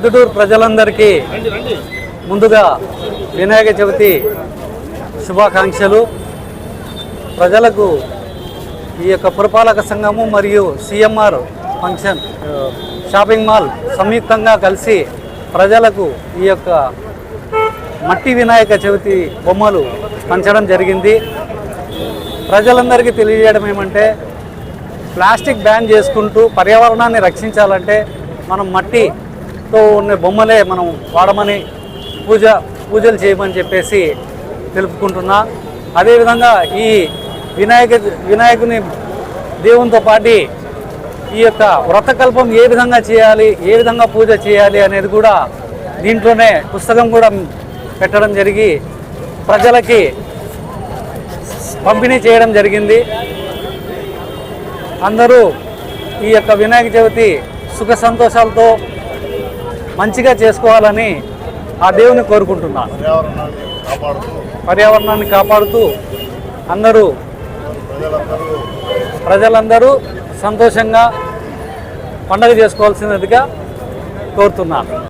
ప్రొద్దుటూరు ప్రజలందరికీ ముందుగా వినాయక చవితి శుభాకాంక్షలు. ప్రజలకు ఈ యొక్క పురపాలక సంఘము మరియు సిఎంఆర్ ఫంక్షన్ షాపింగ్ మాల్ సంయుక్తంగా కలిసి ప్రజలకు ఈ యొక్క మట్టి వినాయక చవితి బొమ్మలు పంచడం జరిగింది. ప్రజలందరికీ తెలియజేయడం ఏమంటే, ప్లాస్టిక్ బ్యాన్ చేసుకుంటూ పర్యావరణాన్ని రక్షించాలంటే మనం మట్టితో ఉన్న బొమ్మలే మనం వాడమని పూజలు చేయమని చెప్పేసి తెలుపుకుంటున్నా. అదేవిధంగా ఈ వినాయకుని దేవునితో పాటు ఈ యొక్క వ్రతకల్పం ఏ విధంగా చేయాలి, ఏ విధంగా పూజ చేయాలి అనేది కూడా దీంట్లోనే పుస్తకం కూడా పెట్టడం జరిగి ప్రజలకి పంపిణీ చేయడం జరిగింది. అందరూ ఈ యొక్క వినాయక చవితి సుఖ సంతోషాలతో మంచిగా చేసుకోవాలని ఆ దేవుని కోరుకుంటున్నాను. పర్యావరణాన్ని కాపాడుతూ ప్రజలందరూ సంతోషంగా పండగ చేసుకోవాల్సినదిగా కోరుతున్నాను.